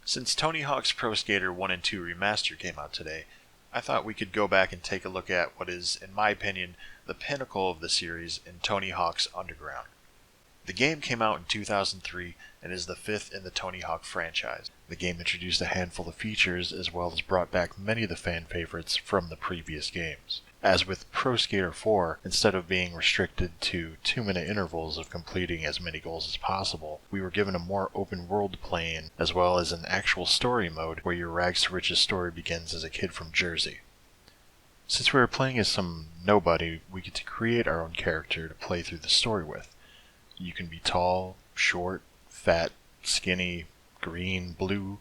Since Tony Hawk's Pro Skater 1 and 2 Remaster came out today, I thought we could go back and take a look at what is, in my opinion, the pinnacle of the series in Tony Hawk's Underground. The game came out in 2003 and is the fifth in the Tony Hawk franchise. The game introduced a handful of features as well as brought back many of the fan favorites from the previous games. As with Pro Skater 4, instead of being restricted to 2-minute intervals of completing as many goals as possible, we were given a more open world play-in as well as an actual story mode where your rags to riches story begins as a kid from Jersey. Since we were playing as some nobody, we get to create our own character to play through the story with. You can be tall, short, fat, skinny, green, blue,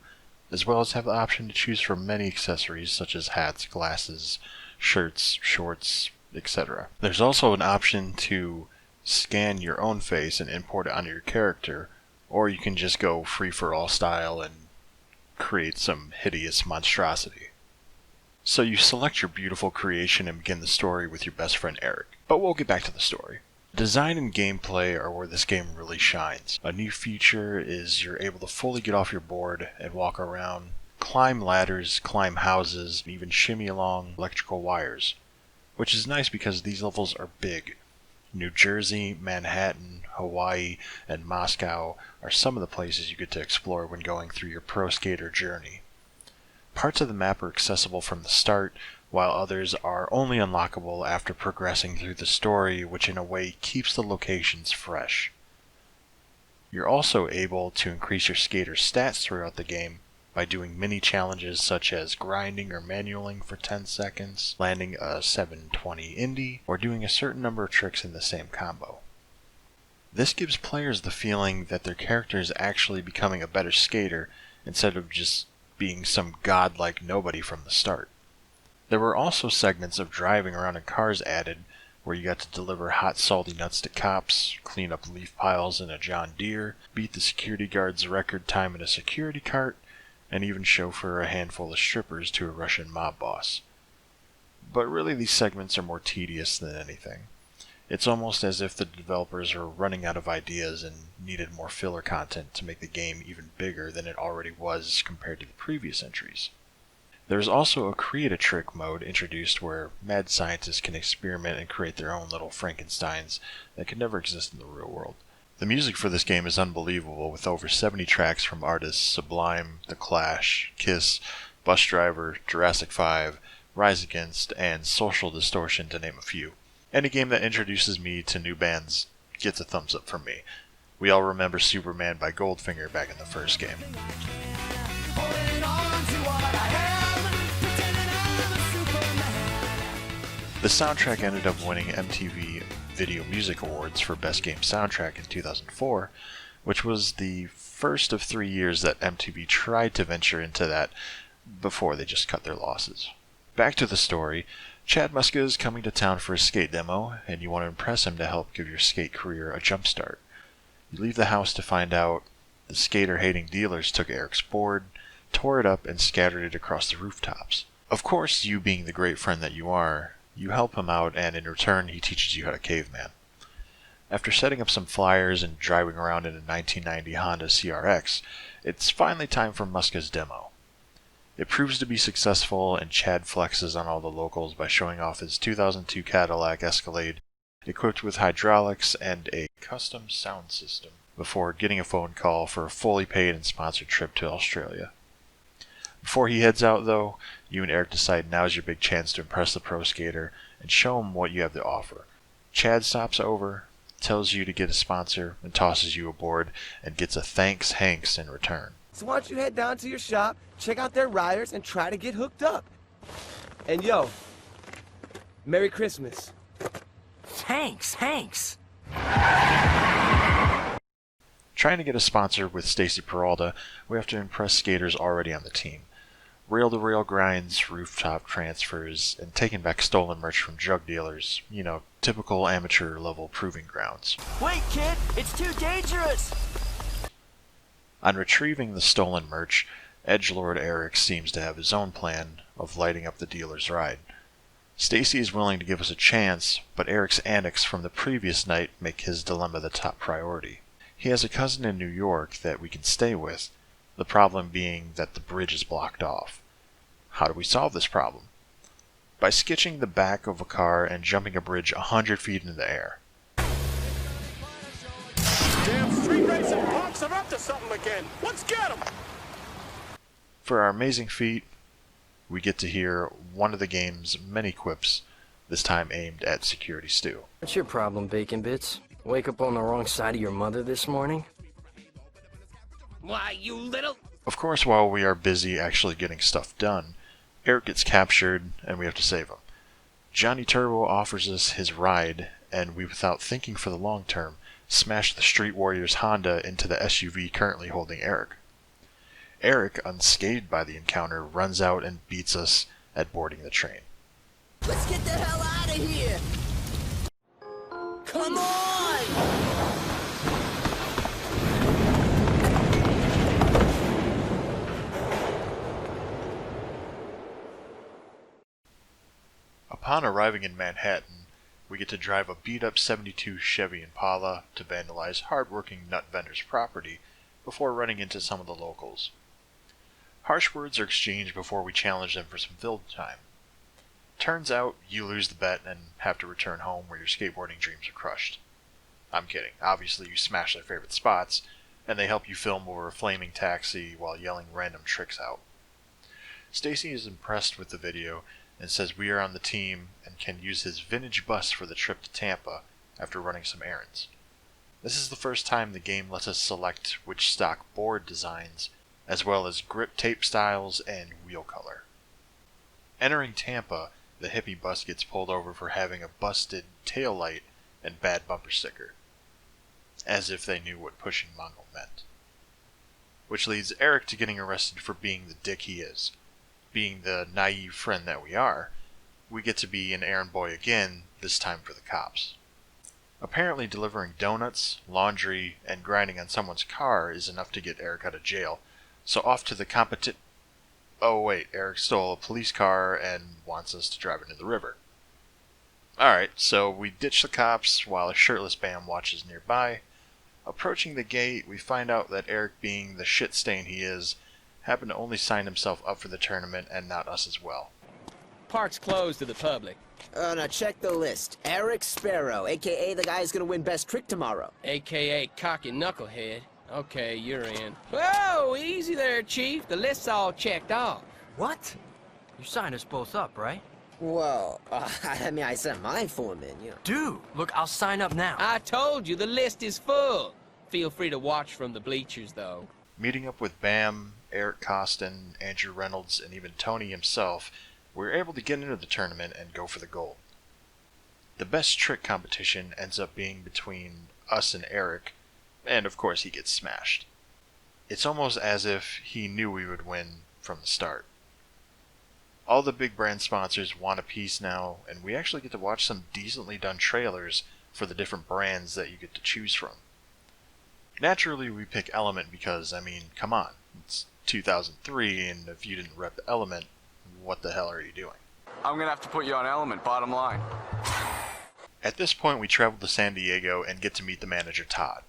as well as have the option to choose from many accessories such as hats, glasses, shirts, shorts, etc. There's also an option to scan your own face and import it onto your character, or you can just go free-for-all style and create some hideous monstrosity. So you select your beautiful creation and begin the story with your best friend Eric. But we'll get back to the story. Design and gameplay are where this game really shines. A new feature is you're able to fully get off your board and walk around, climb ladders, climb houses, and even shimmy along electrical wires, which is nice because these levels are big. New Jersey, Manhattan, Hawaii, and Moscow are some of the places you get to explore when going through your Pro Skater journey. Parts of the map are accessible from the start, while others are only unlockable after progressing through the story, which in a way keeps the locations fresh. You're also able to increase your skater's stats throughout the game by doing mini challenges such as grinding or manualing for 10 seconds, landing a 720 indie, or doing a certain number of tricks in the same combo. This gives players the feeling that their character is actually becoming a better skater instead of just being some godlike nobody from the start. There were also segments of driving around in cars added, where you got to deliver hot salty nuts to cops, clean up leaf piles in a John Deere, beat the security guard's record time in a security cart, and even chauffeur a handful of strippers to a Russian mob boss. But really these segments are more tedious than anything. It's almost as if the developers are running out of ideas and needed more filler content to make the game even bigger than it already was compared to the previous entries. There's also a Create a Trick mode introduced where mad scientists can experiment and create their own little Frankensteins that could never exist in the real world. The music for this game is unbelievable, with over 70 tracks from artists Sublime, The Clash, Kiss, Bus Driver, Jurassic 5, Rise Against, and Social Distortion, to name a few. Any game that introduces me to new bands gets a thumbs up from me. We all remember Superman by Goldfinger back in the first game. The soundtrack ended up winning MTV Video Music Awards for Best Game Soundtrack in 2004, which was the first of 3 years that MTV tried to venture into that before they just cut their losses. Back to the story, Chad Muska is coming to town for a skate demo, and you want to impress him to help give your skate career a jump start. You leave the house to find out the skater-hating dealers took Eric's board, tore it up, and scattered it across the rooftops. Of course, you being the great friend that you are, you help him out, and in return he teaches you how to caveman. After setting up some flyers and driving around in a 1990 Honda CRX, it's finally time for Muska's demo. It proves to be successful, and Chad flexes on all the locals by showing off his 2002 Cadillac Escalade, equipped with hydraulics and a custom sound system, before getting a phone call for a fully paid and sponsored trip to Australia. Before he heads out, though, you and Eric decide now's your big chance to impress the pro skater and show him what you have to offer. Chad stops over, tells you to get a sponsor, and tosses you aboard, and gets a thanks Hanks in return. So why don't you head down to your shop, check out their riders, and try to get hooked up. And yo, Merry Christmas. Thanks, Hanks. Trying to get a sponsor with Stacy Peralta, we have to impress skaters already on the team. Rail-to-rail grinds, rooftop transfers, and taking back stolen merch from drug dealers. You know, typical amateur-level proving grounds. Wait, kid! It's too dangerous! On retrieving the stolen merch, edgelord Eric seems to have his own plan of lighting up the dealer's ride. Stacy is willing to give us a chance, but Eric's antics from the previous night make his dilemma the top priority. He has a cousin in New York that we can stay with, the problem being that the bridge is blocked off. How do we solve this problem? By skitching the back of a car and jumping a bridge 100 feet into the air. Damn street racing punks are up to something again. Let's get them! For our amazing feat, we get to hear one of the game's many quips, this time aimed at Security Stu. What's your problem, Bacon Bits? Wake up on the wrong side of your mother this morning? Why, you little... Of course, while we are busy actually getting stuff done, Eric gets captured and we have to save him. Johnny Turbo offers us his ride, and we, without thinking for the long term, smash the Street Warriors Honda into the SUV currently holding Eric. Eric, unscathed by the encounter, runs out and beats us at boarding the train. Let's get the hell out of here! Come on! Upon arriving in Manhattan, we get to drive a beat-up 72 Chevy Impala to vandalize hard-working nut vendor's property before running into some of the locals. Harsh words are exchanged before we challenge them for some field time. Turns out you lose the bet and have to return home where your skateboarding dreams are crushed. I'm kidding. Obviously you smash their favorite spots, and they help you film over a flaming taxi while yelling random tricks out. Stacy is impressed with the video and says we are on the team and can use his vintage bus for the trip to Tampa after running some errands. This is the first time the game lets us select which stock board designs, as well as grip tape styles and wheel color. Entering Tampa, the hippie bus gets pulled over for having a busted tail light and bad bumper sticker. As if they knew what pushing Mongol meant. Which leads Eric to getting arrested for being the dick he is. Being the naive friend that we are, we get to be an errand boy again, this time for the cops. Apparently delivering donuts, laundry, and grinding on someone's car is enough to get Eric out of jail, so off to the competent... Oh wait, Eric stole a police car and wants us to drive into the river. Alright, so we ditch the cops while a shirtless Bam watches nearby. Approaching the gate, we find out that Eric, being the shit stain he is, happened to only sign himself up for the tournament and not us as well. Park's closed to the public. Now check the list. Eric Sparrow, a.k.a. the guy who's gonna win Best Trick tomorrow. A.K.A. Cocky Knucklehead. Okay, you're in. Whoa, easy there, Chief. The list's all checked off. What? You signed us both up, right? Whoa, I mean, I sent my form in, you know. Dude, look, I'll sign up now. I told you, the list is full. Feel free to watch from the bleachers, though. Meeting up with Bam, Eric Costin, Andrew Reynolds, and even Tony himself, we were able to get into the tournament and go for the gold. The best trick competition ends up being between us and Eric, and of course he gets smashed. It's almost as if he knew we would win from the start. All the big brand sponsors want a piece now, and we actually get to watch some decently done trailers for the different brands that you get to choose from. Naturally, we pick Element because, I mean, come on, it's 2003, and if you didn't rep Element, what the hell are you doing? I'm gonna have to put you on Element, bottom line. At this point, we travel to San Diego and get to meet the manager, Todd.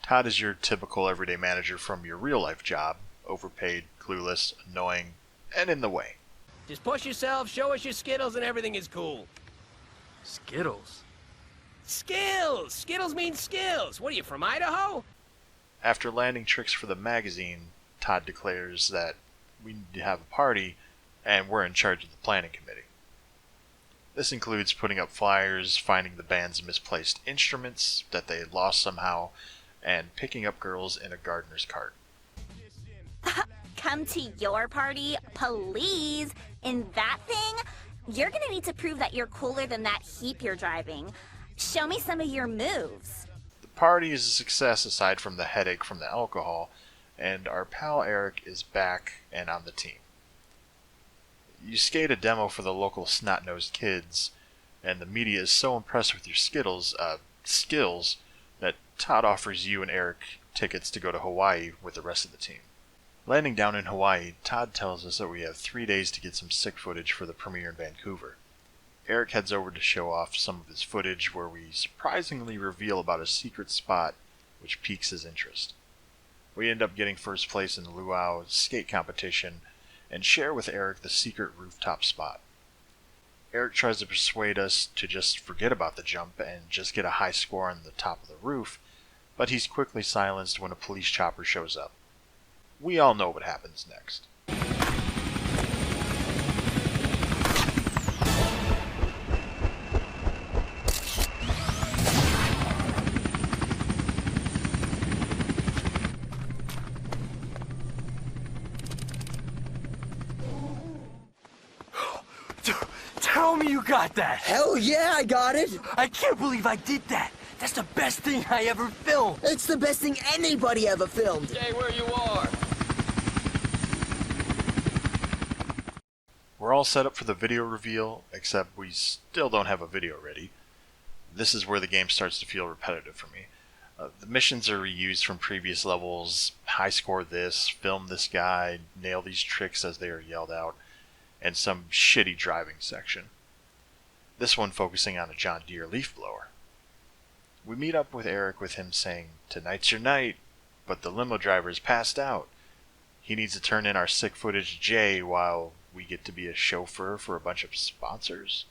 Todd is your typical everyday manager from your real-life job, overpaid, clueless, annoying, and in the way. Just push yourself, show us your Skittles, and everything is cool. Skittles? Skills! Skittles means skills. What are you, from Idaho? After landing tricks for the magazine, Todd declares that we need to have a party, and we're in charge of the planning committee. This includes putting up flyers, finding the band's misplaced instruments that they had lost somehow, and picking up girls in a gardener's cart. Come to your party, please. In that thing, you're gonna need to prove that you're cooler than that heap you're driving. Show me some of your moves. The party is a success aside from the headache from the alcohol, and our pal Eric is back and on the team. You skate a demo for the local snot-nosed kids, and the media is so impressed with your skills that Todd offers you and Eric tickets to go to Hawaii with the rest of the team. Landing down in Hawaii, Todd tells us that we have 3 days to get some sick footage for the premiere in Vancouver. Eric heads over to show off some of his footage where we surprisingly reveal about a secret spot which piques his interest. We end up getting first place in the luau skate competition and share with Eric the secret rooftop spot. Eric tries to persuade us to just forget about the jump and just get a high score on the top of the roof, but he's quickly silenced when a police chopper shows up. We all know what happens next. Tell me you got that! Hell yeah, I got it! I can't believe I did that! That's the best thing I ever filmed! It's the best thing anybody ever filmed! Stay where you are! We're all set up for the video reveal, except we still don't have a video ready. This is where the game starts to feel repetitive for me. The missions are reused from previous levels, high score this, film this guy, nail these tricks as they are yelled out, and some shitty driving section. This one focusing on a John Deere leaf blower. We meet up with Eric with him saying, "Tonight's your night," but the limo driver is passed out. He needs to turn in our sick footage Jay while we get to be a chauffeur for a bunch of sponsors.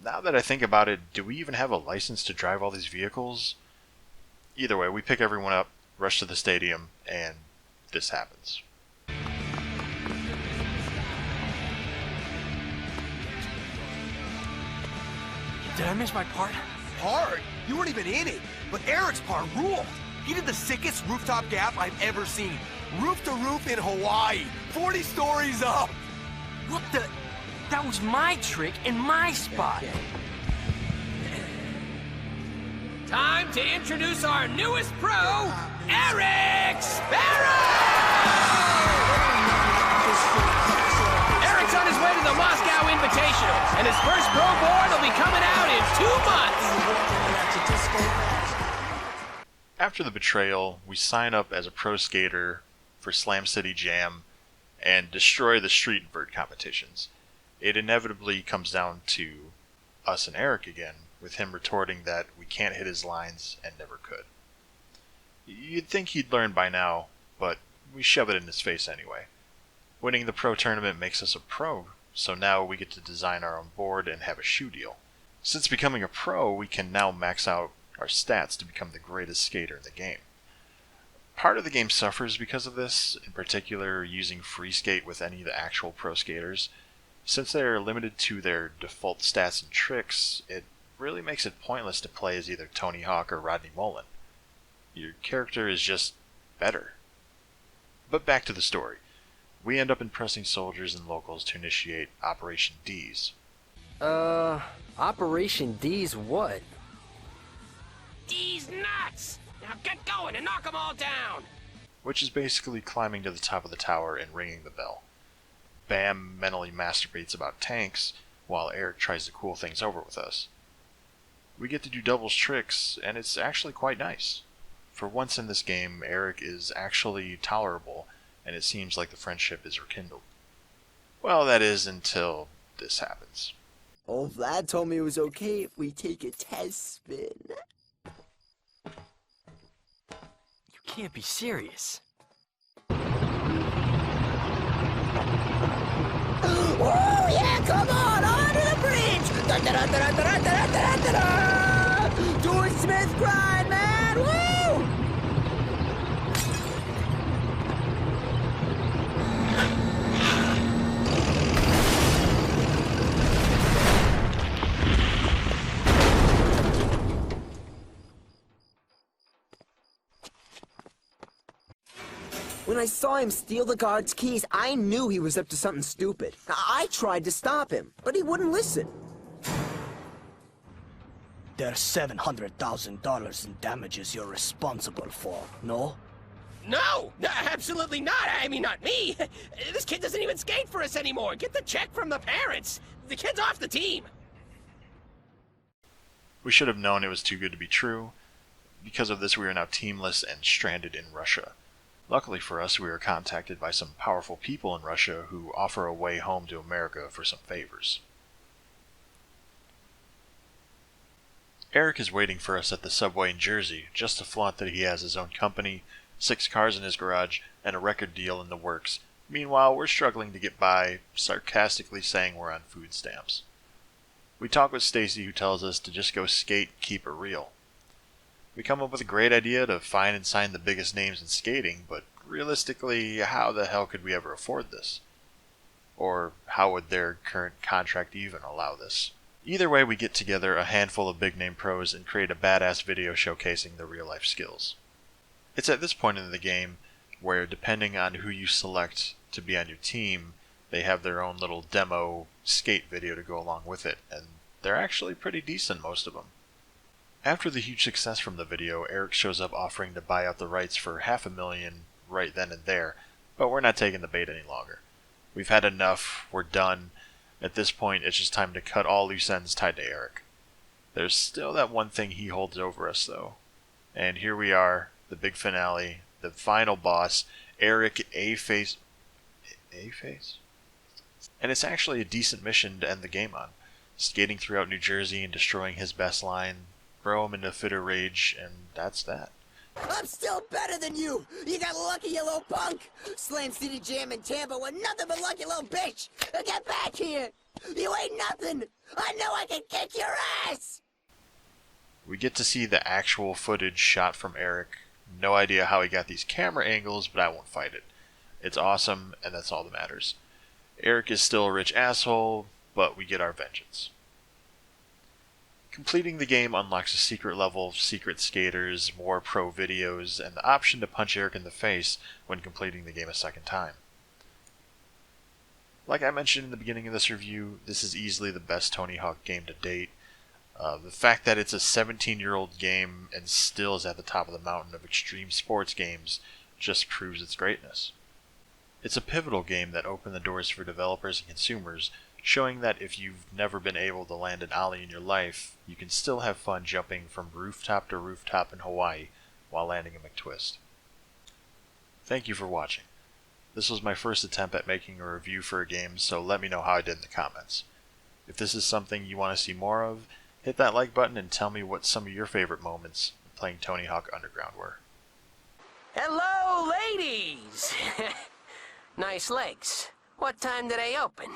Now that I think about it, do we even have a license to drive all these vehicles? Either way, we pick everyone up, rush to the stadium, and this happens. Did I miss my part? Part? You weren't even in it. But Eric's part ruled. He did the sickest rooftop gap I've ever seen. Roof to roof in Hawaii. 40 stories up. What the? That was my trick in my spot. Time to introduce our newest pro, Eric Sparrow! Eric's on his way to the Moscow Invitational, and his first pro board will be coming out in 2 months. After the Betrayal, we sign up as a pro skater for Slam City Jam and destroy the street invert competitions. It inevitably comes down to us and Eric again, with him retorting that we can't hit his lines and never could. You'd think he'd learn by now, but we shove it in his face anyway. Winning the pro tournament makes us a pro, so now we get to design our own board and have a shoe deal. Since becoming a pro, we can now max out our stats to become the greatest skater in the game. Part of the game suffers because of this, in particular using free skate with any of the actual pro skaters. Since they are limited to their default stats and tricks, it really makes it pointless to play as either Tony Hawk or Rodney Mullen. Your character is just better. But back to the story. We end up impressing soldiers and locals to initiate Operation D's. Operation D's what? D's nuts! Now get going and knock them all down! Which is basically climbing to the top of the tower and ringing the bell. Bam mentally masturbates about tanks, while Eric tries to cool things over with us. We get to do doubles tricks, and it's actually quite nice. For once in this game, Eric is actually tolerable, and it seems like the friendship is rekindled. Well, that is until this happens. Old Vlad told me it was okay if we take a test spin. You can't be serious. Oh yeah, come on, onto the bridge! Do a Smith grind, man! Woo! When I saw him steal the guard's keys, I knew he was up to something stupid. I tried to stop him, but he wouldn't listen. There's $700,000 in damages you're responsible for, no? No! Absolutely not! I mean, not me! This kid doesn't even skate for us anymore! Get the check from the parents! The kid's off the team! We should have known it was too good to be true. Because of this, we are now teamless and stranded in Russia. Luckily for us, we were contacted by some powerful people in Russia who offer a way home to America for some favors. Eric is waiting for us at the subway in Jersey, just to flaunt that he has his own company, 6 cars in his garage, and a record deal in the works. Meanwhile, we're struggling to get by, sarcastically saying we're on food stamps. We talk with Stacy, who tells us to just go skate and keep it real. We come up with a great idea to find and sign the biggest names in skating, but realistically, how the hell could we ever afford this? Or how would their current contract even allow this? Either way, we get together a handful of big-name pros and create a badass video showcasing their real-life skills. It's at this point in the game where, depending on who you select to be on your team, they have their own little demo skate video to go along with it, and they're actually pretty decent, most of them. After the huge success from the video, Eric shows up offering to buy out the rights for $500,000 right then and there, but we're not taking the bait any longer. We've had enough, we're done. At this point, it's just time to cut all loose ends tied to Eric. There's still that one thing he holds over us, though. And here we are, the big finale, the final boss, Eric A-Face. A-Face? And it's actually a decent mission to end the game on. Skating throughout New Jersey and destroying his best line, throw him into a fit of rage, and that's that. I'm still better than you! You got lucky, you little punk! Slam City Jam in Tampa with nothing but lucky, little bitch! Get back here! You ain't nothing! I know I can kick your ass! We get to see the actual footage shot from Eric. No idea how he got these camera angles, but I won't fight it. It's awesome, and that's all that matters. Eric is still a rich asshole, but we get our vengeance. Completing the game unlocks a secret level of secret skaters, more pro videos, and the option to punch Eric in the face when completing the game a second time. Like I mentioned in the beginning of this review, this is easily the best Tony Hawk game to date. The fact that it's a 17-year-old game and still is at the top of the mountain of extreme sports games just proves its greatness. It's a pivotal game that opened the doors for developers and consumers, showing that if you've never been able to land an ollie in your life, you can still have fun jumping from rooftop to rooftop in Hawaii while landing a McTwist. Thank you for watching. This was my first attempt at making a review for a game, so let me know how I did in the comments. If this is something you want to see more of, hit that like button and tell me what some of your favorite moments playing Tony Hawk Underground were. Hello, ladies! Nice legs. What time do they open?